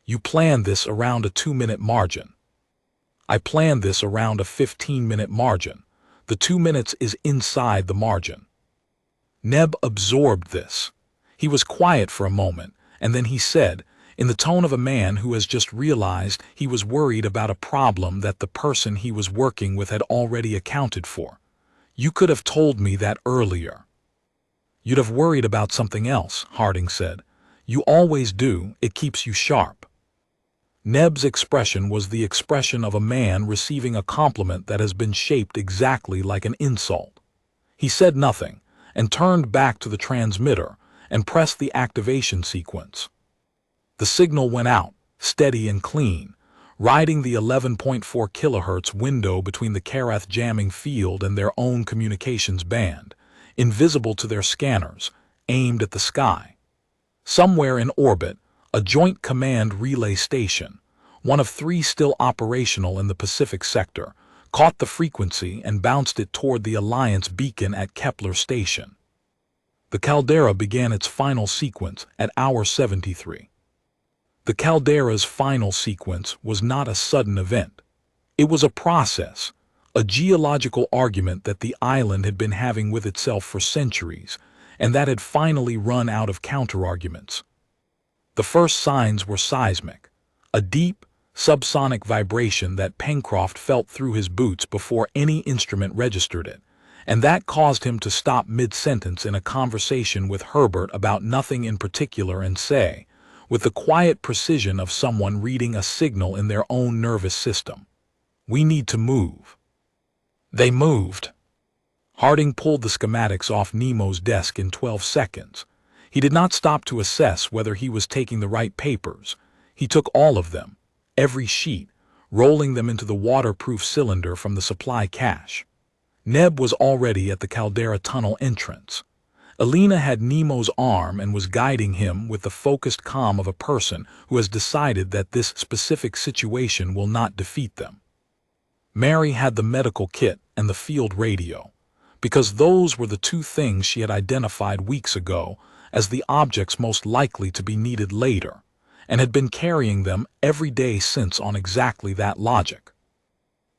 "You planned this around a 2-minute margin." "I planned this around a 15-minute margin. The 2 minutes is inside the margin." Neb absorbed this. He was quiet for a moment, and then he said, in the tone of a man who has just realized he was worried about a problem that the person he was working with had already accounted for, "You could have told me that earlier." "You'd have worried about something else," Harding said. "You always do, it keeps you sharp." Neb's expression was the expression of a man receiving a compliment that has been shaped exactly like an insult. He said nothing, and turned back to the transmitter and pressed the activation sequence. The signal went out, steady and clean, riding the 11.4 kilohertz window between the Karath jamming field and their own communications band, invisible to their scanners, aimed at the sky. Somewhere in orbit, a joint command relay station, one of 3 still operational in the Pacific sector, caught the frequency and bounced it toward the Alliance beacon at Kepler Station. The caldera began its final sequence at hour 73. The caldera's final sequence was not a sudden event. It was a process, a geological argument that the island had been having with itself for centuries, and that had finally run out of counterarguments. The first signs were seismic, a deep, subsonic vibration that Pencroft felt through his boots before any instrument registered it, and that caused him to stop mid-sentence in a conversation with Herbert about nothing in particular and say, with the quiet precision of someone reading a signal in their own nervous system, "We need to move." They moved. Harding pulled the schematics off Nemo's desk in 12 seconds. He did not stop to assess whether he was taking the right papers. He took all of them, every sheet, rolling them into the waterproof cylinder from the supply cache. Neb was already at the caldera tunnel entrance. Alina had Nemo's arm and was guiding him with the focused calm of a person who has decided that this specific situation will not defeat them. Mary had the medical kit and the field radio, because those were the 2 things she had identified weeks ago as the objects most likely to be needed later, and had been carrying them every day since on exactly that logic.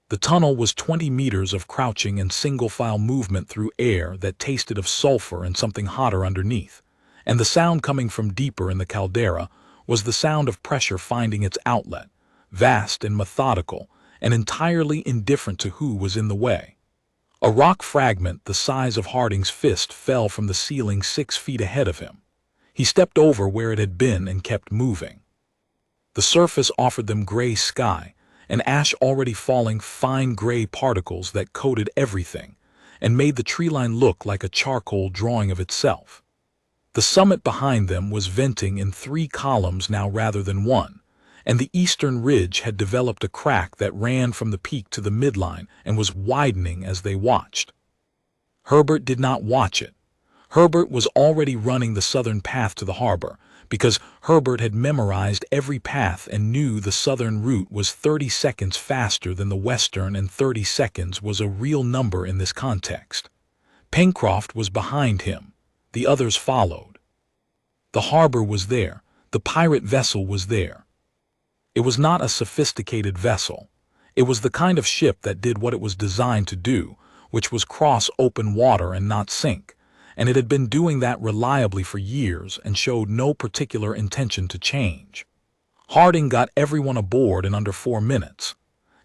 The tunnel was 20 meters of crouching and single-file movement through air that tasted of sulfur and something hotter underneath, and the sound coming from deeper in the caldera was the sound of pressure finding its outlet, vast and methodical, and entirely indifferent to who was in the way. A rock fragment the size of Harding's fist fell from the ceiling 6 feet ahead of him. He stepped over where it had been and kept moving. The surface offered them gray sky, and ash already falling fine gray particles that coated everything, and made the treeline look like a charcoal drawing of itself. The summit behind them was venting in 3 columns now rather than 1, and the eastern ridge had developed a crack that ran from the peak to the midline and was widening as they watched. Herbert did not watch it. Herbert was already running the southern path to the harbor, because Herbert had memorized every path and knew the southern route was 30 seconds faster than the western, and 30 seconds was a real number in this context. Pencroft was behind him. The others followed. The harbor was there. The pirate vessel was there. It was not a sophisticated vessel. It was the kind of ship that did what it was designed to do, which was cross open water and not sink, and it had been doing that reliably for years and showed no particular intention to change. Harding got everyone aboard in under 4 minutes.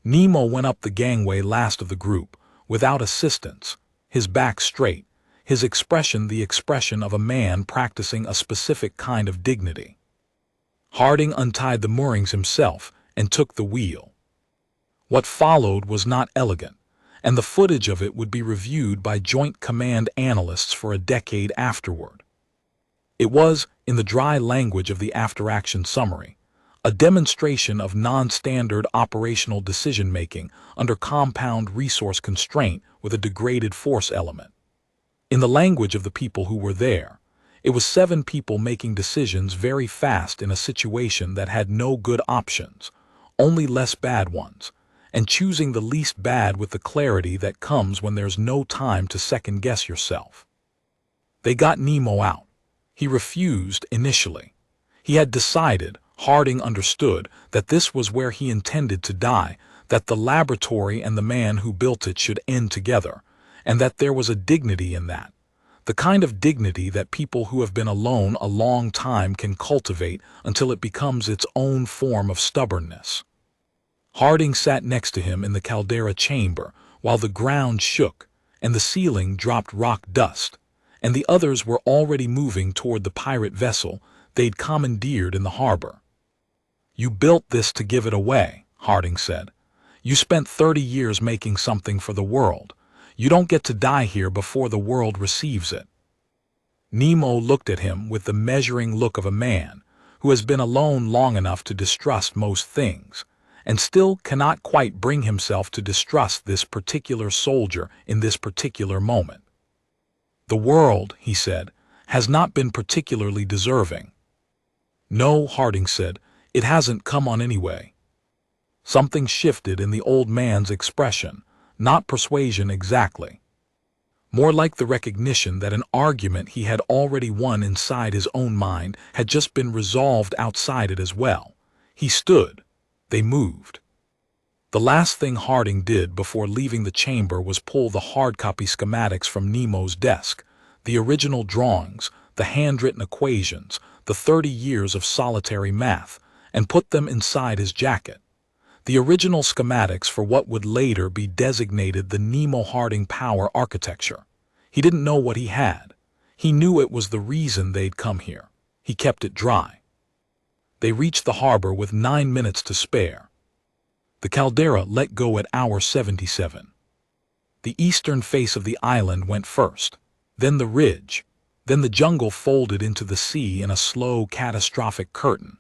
Nemo went up the gangway last of the group, without assistance, his back straight, his expression the expression of a man practicing a specific kind of dignity. Harding untied the moorings himself and took the wheel. What followed was not elegant, and the footage of it would be reviewed by Joint Command analysts for a decade afterward. It was, in the dry language of the after-action summary, a demonstration of non-standard operational decision-making under compound resource constraint with a degraded force element. In the language of the people who were there, it was 7 people making decisions very fast in a situation that had no good options, only less bad ones, and choosing the least bad with the clarity that comes when there's no time to second-guess yourself. They got Nemo out. He refused initially. He had decided, Harding understood, that this was where he intended to die, that the laboratory and the man who built it should end together, and that there was a dignity in that. The kind of dignity that people who have been alone a long time can cultivate until it becomes its own form of stubbornness. Harding sat next to him in the caldera chamber while the ground shook and the ceiling dropped rock dust, and the others were already moving toward the pirate vessel they'd commandeered in the harbor. "You built this to give it away," Harding said. "You spent 30 years making something for the world. You don't get to die here before the world receives it." Nemo looked at him with the measuring look of a man who has been alone long enough to distrust most things, and still cannot quite bring himself to distrust this particular soldier in this particular moment. "The world," he said, "has not been particularly deserving." "No," Harding said, "it hasn't come on anyway." Something shifted in the old man's expression, not persuasion exactly. More like the recognition that an argument he had already won inside his own mind had just been resolved outside it as well. He stood. They moved. The last thing Harding did before leaving the chamber was pull the hard-copy schematics from Nemo's desk, the original drawings, the handwritten equations, the 30 years of solitary math, and put them inside his jacket. The original schematics for what would later be designated the Nemo Harding Power Architecture. He didn't know what he had. He knew it was the reason they'd come here. He kept it dry. They reached the harbor with 9 minutes to spare. The caldera let go at hour 77. The eastern face of the island went first, then the ridge, then the jungle folded into the sea in a slow, catastrophic curtain,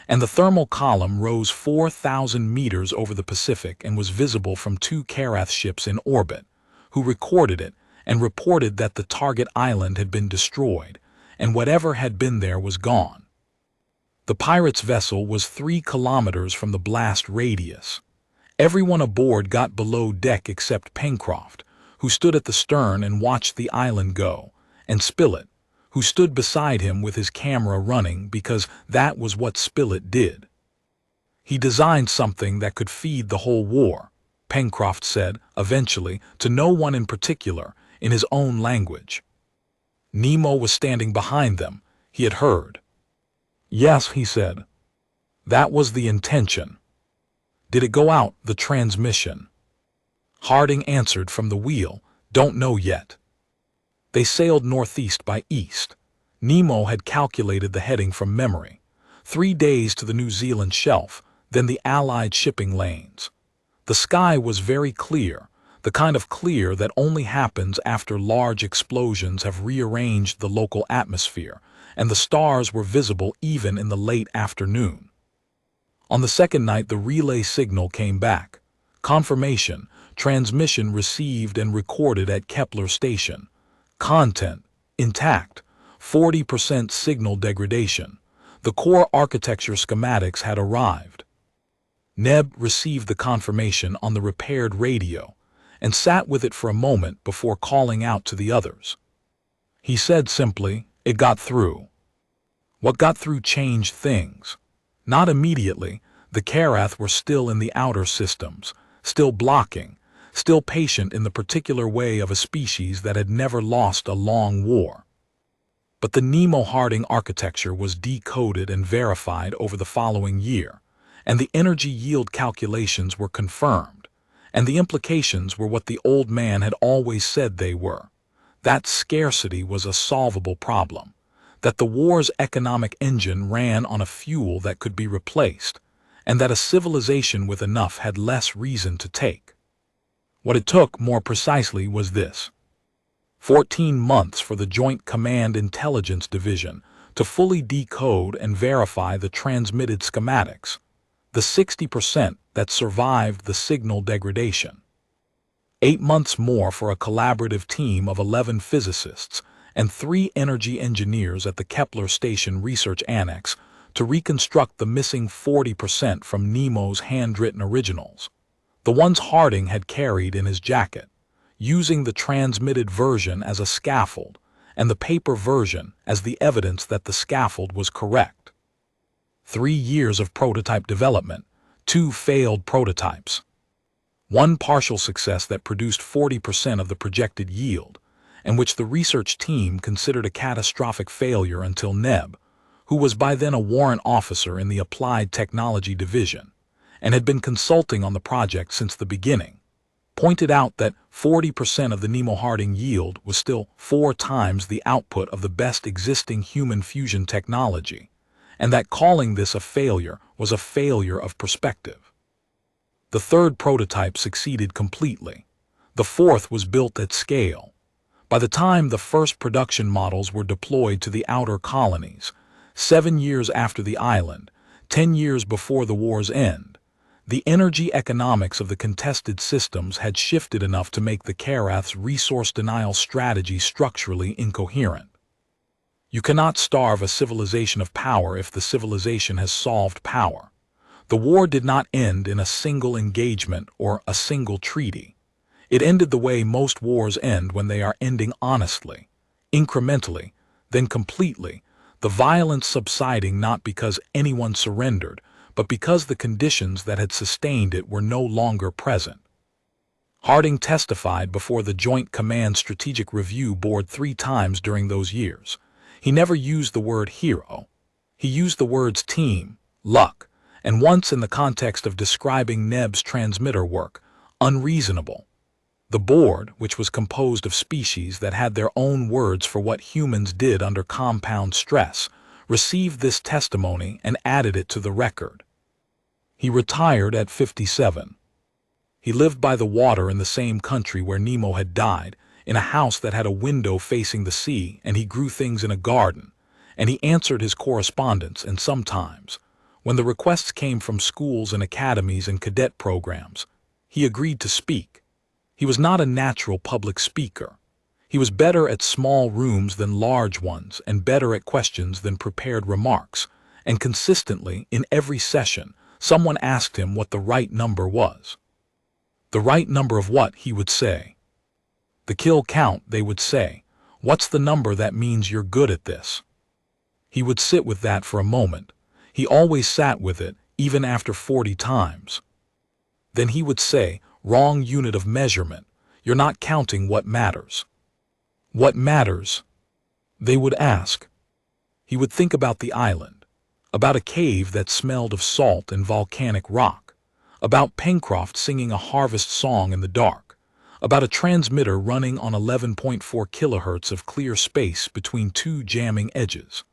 and the thermal column rose 4,000 meters over the Pacific and was visible from 2 Karath ships in orbit, who recorded it and reported that the target island had been destroyed, and whatever had been there was gone. The pirate's vessel was 3 kilometers from the blast radius. Everyone aboard got below deck except Pencroft, who stood at the stern and watched the island go, and Spilett, who stood beside him with his camera running because that was what Spilett did. "He designed something that could feed the whole war," Pencroft said, eventually, to no one in particular, in his own language. Nemo was standing behind them. He had heard. "Yes," he said. "That was the intention." "Did it go out, the transmission?" Harding answered from the wheel, "Don't know yet." They sailed northeast by east. Nemo had calculated the heading from memory. 3 days to the New Zealand shelf, then the Allied shipping lanes. The sky was very clear, the kind of clear that only happens after large explosions have rearranged the local atmosphere, and the stars were visible even in the late afternoon. On the second night, the relay signal came back. Confirmation, transmission received and recorded at Kepler Station. Content, intact, 40% signal degradation. The core architecture schematics had arrived. Neb received the confirmation on the repaired radio and sat with it for a moment before calling out to the others. He said simply, "It got through." What got through changed things. Not immediately. The Karath were still in the outer systems, still blocking, still patient in the particular way of a species that had never lost a long war. But the Nemo-Harding architecture was decoded and verified over the following year, and the energy yield calculations were confirmed, and the implications were what the old man had always said they were. That scarcity was a solvable problem, that the war's economic engine ran on a fuel that could be replaced, and that a civilization with enough had less reason to take. What it took, more precisely, was this: 14 months for the Joint Command Intelligence Division to fully decode and verify the transmitted schematics, the 60% that survived the signal degradation. 8 months more for a collaborative team of 11 physicists and 3 energy engineers at the Kepler Station Research Annex to reconstruct the missing 40% from Nemo's handwritten originals, the ones Harding had carried in his jacket, using the transmitted version as a scaffold and the paper version as the evidence that the scaffold was correct. 3 years of prototype development, 2 failed prototypes. 1 partial success that produced 40% of the projected yield, and which the research team considered a catastrophic failure until Neb, who was by then a warrant officer in the Applied Technology Division, and had been consulting on the project since the beginning, pointed out that 40% of the Nemo-Harding yield was still 4 times the output of the best existing human fusion technology, and that calling this a failure was a failure of perspective. The 3rd prototype succeeded completely. The 4th was built at scale. By the time the first production models were deployed to the outer colonies, 7 years after the island, 10 years before the war's end, the energy economics of the contested systems had shifted enough to make the Karath's resource denial strategy structurally incoherent. You cannot starve a civilization of power if the civilization has solved power. The war did not end in a single engagement or a single treaty. It ended the way most wars end when they are ending honestly, incrementally, then completely, the violence subsiding not because anyone surrendered, but because the conditions that had sustained it were no longer present. Harding testified before the Joint Command Strategic Review Board 3 times during those years. He never used the word hero. He used the words team, luck, and once in the context of describing Neb's transmitter work, unreasonable. The board, which was composed of species that had their own words for what humans did under compound stress, received this testimony and added it to the record. He retired at 57. He lived by the water in the same country where Nemo had died, in a house that had a window facing the sea, and he grew things in a garden, and he answered his correspondence, and sometimes, when the requests came from schools and academies and cadet programs, he agreed to speak. He was not a natural public speaker. He was better at small rooms than large ones, and better at questions than prepared remarks, and consistently, in every session, someone asked him what the right number was. The right number of what, he would say. The kill count, they would say. What's the number that means you're good at this? He would sit with that for a moment. He always sat with it, even after 40 times. Then he would say, wrong unit of measurement. You're not counting what matters. What matters? They would ask. He would think about the island, about a cave that smelled of salt and volcanic rock, about Pencroft singing a harvest song in the dark, about a transmitter running on 11.4 kilohertz of clear space between 2 jamming edges,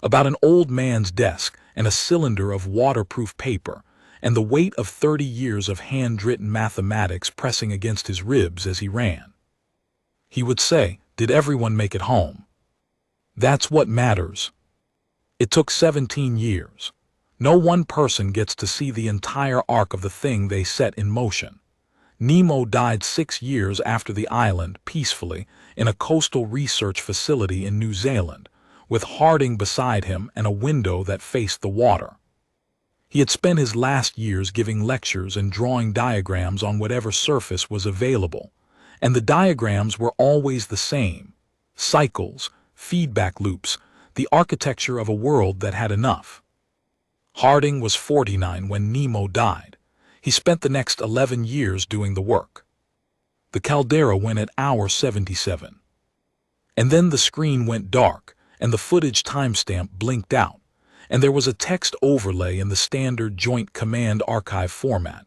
about an old man's desk and a cylinder of waterproof paper, and the weight of 30 years of handwritten mathematics pressing against his ribs as he ran. He would say, did everyone make it home? That's what matters. It took 17 years. No one person gets to see the entire arc of the thing they set in motion. Nemo died 6 years after the island, peacefully, in a coastal research facility in New Zealand, with Harding beside him and a window that faced the water. He had spent his last years giving lectures and drawing diagrams on whatever surface was available, and the diagrams were always the same: cycles, feedback loops, the architecture of a world that had enough. Harding was 49 when Nemo died. He spent the next 11 years doing the work. The caldera went at hour 77. And then the screen went dark, and the footage timestamp blinked out, and there was a text overlay in the standard Joint Command Archive format.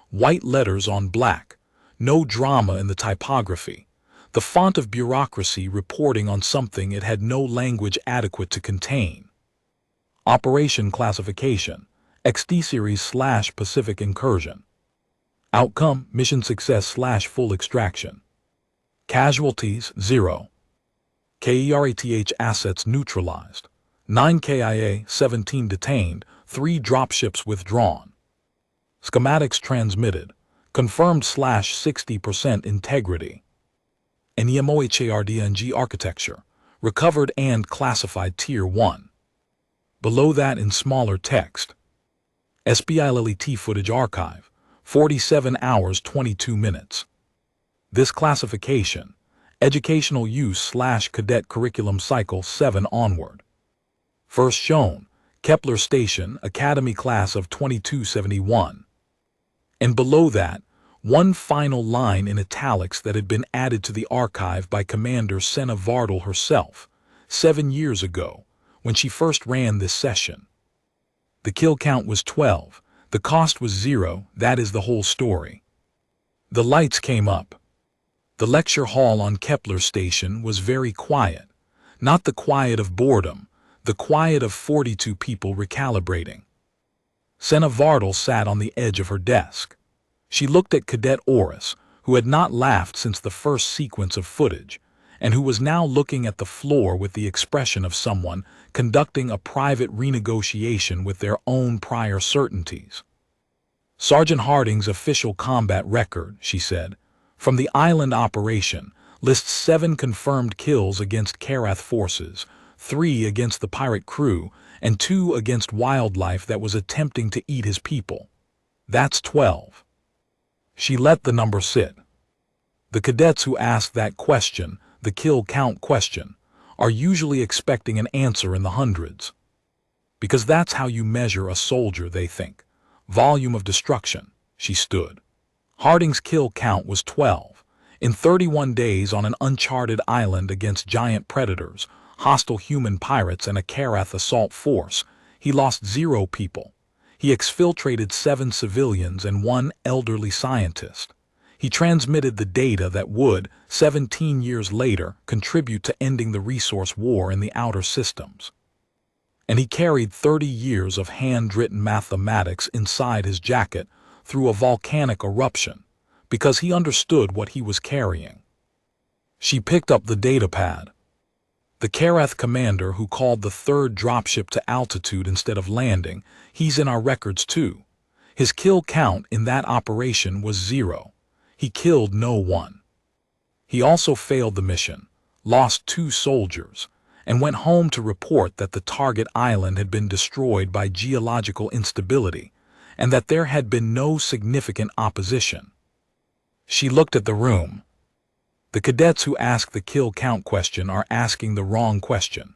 White letters on black, no drama in the typography, the font of bureaucracy reporting on something it had no language adequate to contain. Operation Classification, XD Series/Pacific Incursion. Outcome, Mission Success/Full Extraction. Casualties, 0. KERATH assets neutralized. 9 KIA, 17 detained, 3 dropships withdrawn. Schematics transmitted. Confirmed /60% integrity. NEMOHARDNG architecture. Recovered and classified Tier 1. Below that in smaller text. SBILLET footage archive. 47 hours 22 minutes. This classification. Educational use/cadet curriculum cycle 7 onward. First shown, Kepler Station, Academy class of 2271. And below that, one final line in italics that had been added to the archive by Commander Senna Vardel herself, 7 years ago, when she first ran this session. The kill count was 12, the cost was 0, that is the whole story. The lights came up. The lecture hall on Kepler Station was very quiet, not the quiet of boredom, the quiet of 42 people recalibrating. Senna Vardel sat on the edge of her desk. She looked at Cadet Orcs, who had not laughed since the first sequence of footage, and who was now looking at the floor with the expression of someone conducting a private renegotiation with their own prior certainties. Sergeant Harding's official combat record, she said, from the island operation, lists 7 confirmed kills against Karath forces, 3 against the pirate crew, and 2 against wildlife that was attempting to eat his people. That's 12. She let the number sit. The cadets who ask that question, the kill count question, are usually expecting an answer in the hundreds. Because that's how you measure a soldier, they think. Volume of destruction. She stood. Harding's kill count was 12. In 31 days on an uncharted island against giant predators, hostile human pirates and a Karath assault force, he lost 0 people. He exfiltrated 7 civilians and 1 elderly scientist. He transmitted the data that would, 17 years later, contribute to ending the resource war in the outer systems. And he carried 30 years of handwritten mathematics inside his jacket through a volcanic eruption, because he understood what he was carrying. She picked up the datapad. The Karath commander who called the 3rd dropship to altitude instead of landing, he's in our records too. His kill count in that operation was 0. He killed no one. He also failed the mission, lost 2 soldiers, and went home to report that the target island had been destroyed by geological instability, and that there had been no significant opposition. She looked at the room. The cadets who ask the kill count question are asking the wrong question.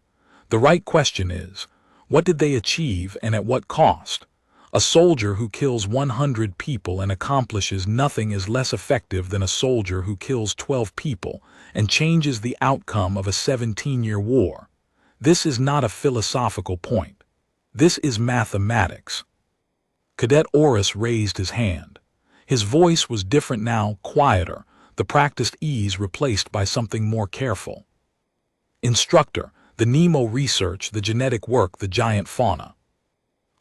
The right question is, what did they achieve and at what cost? A soldier who kills 100 people and accomplishes nothing is less effective than a soldier who kills 12 people and changes the outcome of a 17-year war. This is not a philosophical point. This is mathematics. Cadet Orcs raised his hand. His voice was different now, quieter, the practiced ease replaced by something more careful. Instructor, the Nemo research, the genetic work, the giant fauna.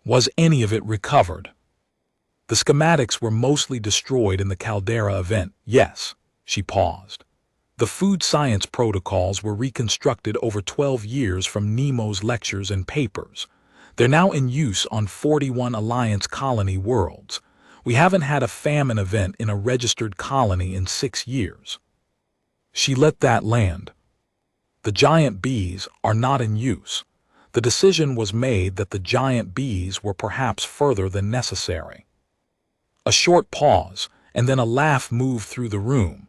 Was any of it recovered? The schematics were mostly destroyed in the caldera event, yes. She paused. The food science protocols were reconstructed over 12 years from Nemo's lectures and papers. They're now in use on 41 Alliance colony worlds. We haven't had a famine event in a registered colony in 6 years. She let that land. The giant bees are not in use. The decision was made that the giant bees were perhaps further than necessary. A short pause, and then a laugh moved through the room.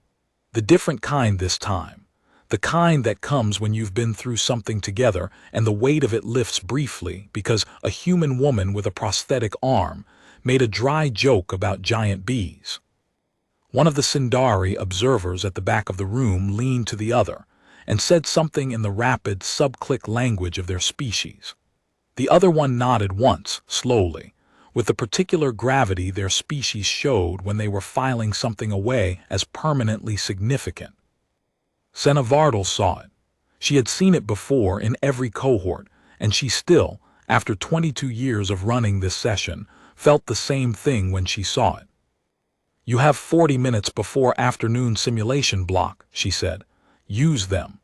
The different kind this time. The kind that comes when you've been through something together and the weight of it lifts briefly because a human woman with a prosthetic arm made a dry joke about giant bees. One of the Sindari observers at the back of the room leaned to the other and said something in the rapid sub-click language of their species. The other one nodded once, slowly, with the particular gravity their species showed when they were filing something away as permanently significant. Senna Vardal saw it. She had seen it before in every cohort, and she still, after 22 years of running this session, felt the same thing when she saw it. "You have 40 minutes before afternoon simulation block," she said. "Use them."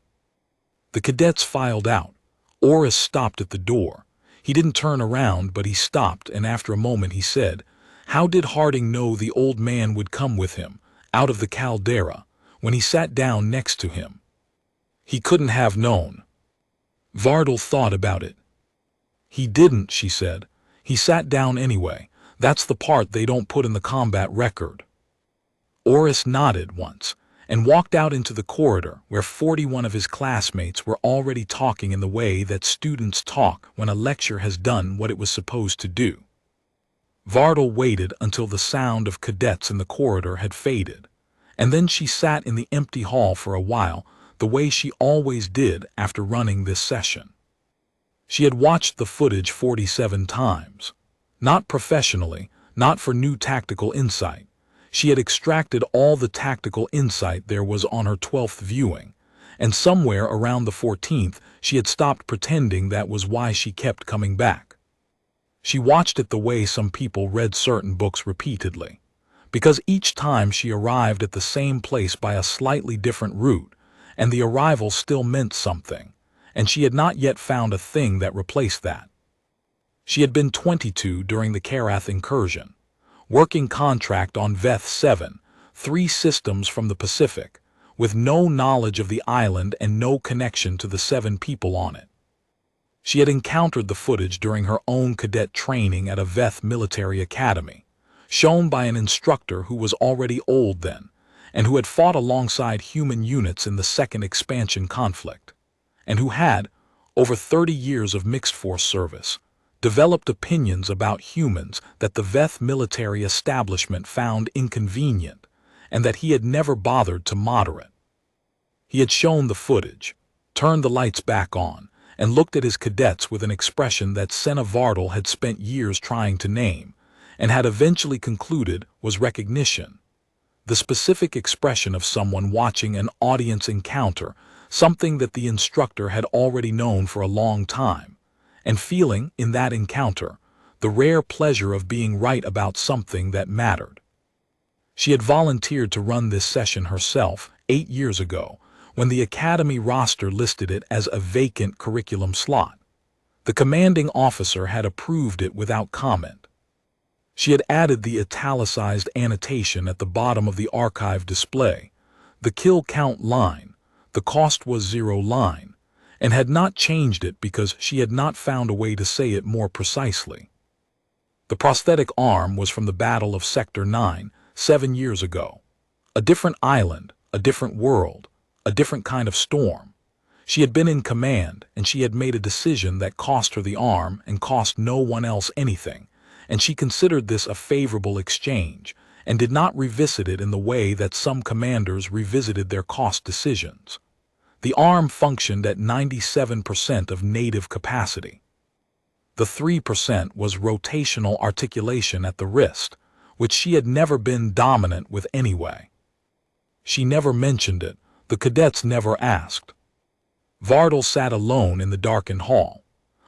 The cadets filed out. Orcs stopped at the door. He didn't turn around, but he stopped, and after a moment he said, "How did Harding know the old man would come with him, out of the caldera, when he sat down next to him?" "He couldn't have known." Vardal thought about it. "He didn't," she said. "He sat down anyway. That's the part they don't put in the combat record." Orcs nodded once and walked out into the corridor where 41 of his classmates were already talking in the way that students talk when a lecture has done what it was supposed to do. Vardal waited until the sound of cadets in the corridor had faded, and then she sat in the empty hall for a while, the way she always did after running this session. She had watched the footage 47 times. Not professionally, not for new tactical insight. She had extracted all the tactical insight there was on her 12th viewing, and somewhere around the 14th she had stopped pretending that was why she kept coming back. She watched it the way some people read certain books repeatedly, because each time she arrived at the same place by a slightly different route, and the arrival still meant something, and she had not yet found a thing that replaced that. She had been 22 during the Karath incursion, working contract on Veth 7, 3 systems from the Pacific, with no knowledge of the island and no connection to the 7 people on it. She had encountered the footage during her own cadet training at a Veth military academy, shown by an instructor who was already old then, and who had fought alongside human units in the second expansion conflict, and who had, over 30 years of mixed force service, developed opinions about humans that the Veth military establishment found inconvenient, and that he had never bothered to moderate. He had shown the footage, turned the lights back on, and looked at his cadets with an expression that Senna Vardal had spent years trying to name, and had eventually concluded was recognition. The specific expression of someone watching an audience encounter something that the instructor had already known for a long time, and feeling, in that encounter, the rare pleasure of being right about something that mattered. She had volunteered to run this session herself 8 years ago, when the Academy roster listed it as a vacant curriculum slot. The commanding officer had approved it without comment. She had added the italicized annotation at the bottom of the archive display, the kill count line, the cost was 0 line, and had not changed it because she had not found a way to say it more precisely. The prosthetic arm was from the Battle of Sector 9, 7 years ago. A different island, a different world, a different kind of storm. She had been in command, and she had made a decision that cost her the arm and cost no one else anything, and she considered this a favorable exchange, and did not revisit it in the way that some commanders revisited their cost decisions. The arm functioned at 97% of native capacity. The 3% was rotational articulation at the wrist, which she had never been dominant with anyway. She never mentioned it, the cadets never asked. Vardal sat alone in the darkened hall.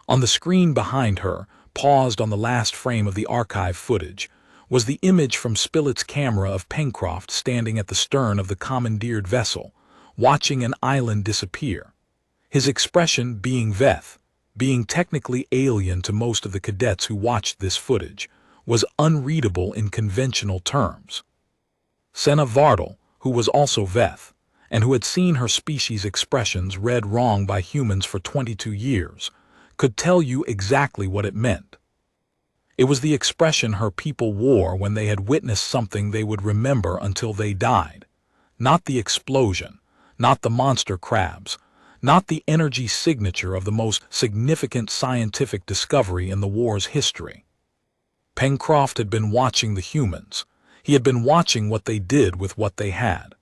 On the screen behind her, paused on the last frame of the archive footage, was the image from Spilett's camera of Pencroft standing at the stern of the commandeered vessel, watching an island disappear. His expression being Veth, being technically alien to most of the cadets who watched this footage, was unreadable in conventional terms. Senna Vardal, who was also Veth, and who had seen her species' expressions read wrong by humans for 22 years, could tell you exactly what it meant. It was the expression her people wore when they had witnessed something they would remember until they died. Not the explosion, not the monster crabs, not the energy signature of the most significant scientific discovery in the war's history. Pencroft had been watching the humans. He had been watching what they did with what they had.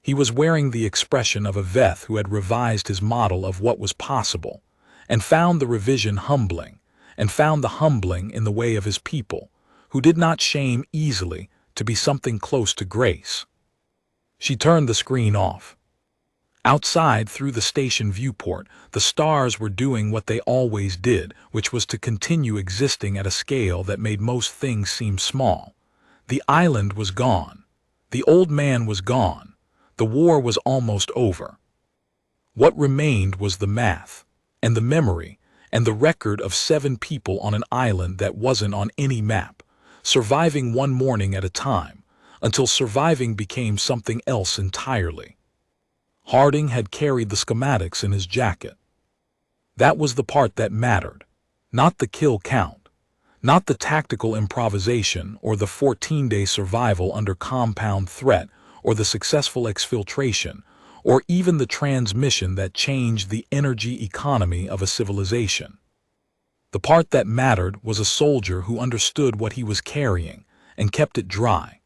He was wearing the expression of a vet who had revised his model of what was possible, and found the revision humbling, and found the humbling in the way of his people, who did not shame easily to be something close to grace. She turned the screen off. Outside, through the station viewport, the stars were doing what they always did, which was to continue existing at a scale that made most things seem small. The island was gone. The old man was gone. The war was almost over. What remained was the math, and the memory, and the record of 7 people on an island that wasn't on any map, surviving one morning at a time, until surviving became something else entirely. Harding had carried the schematics in his jacket. That was the part that mattered, not the kill count, not the tactical improvisation or the 14-day survival under compound threat or the successful exfiltration or even the transmission that changed the energy economy of a civilization. The part that mattered was a soldier who understood what he was carrying and kept it dry,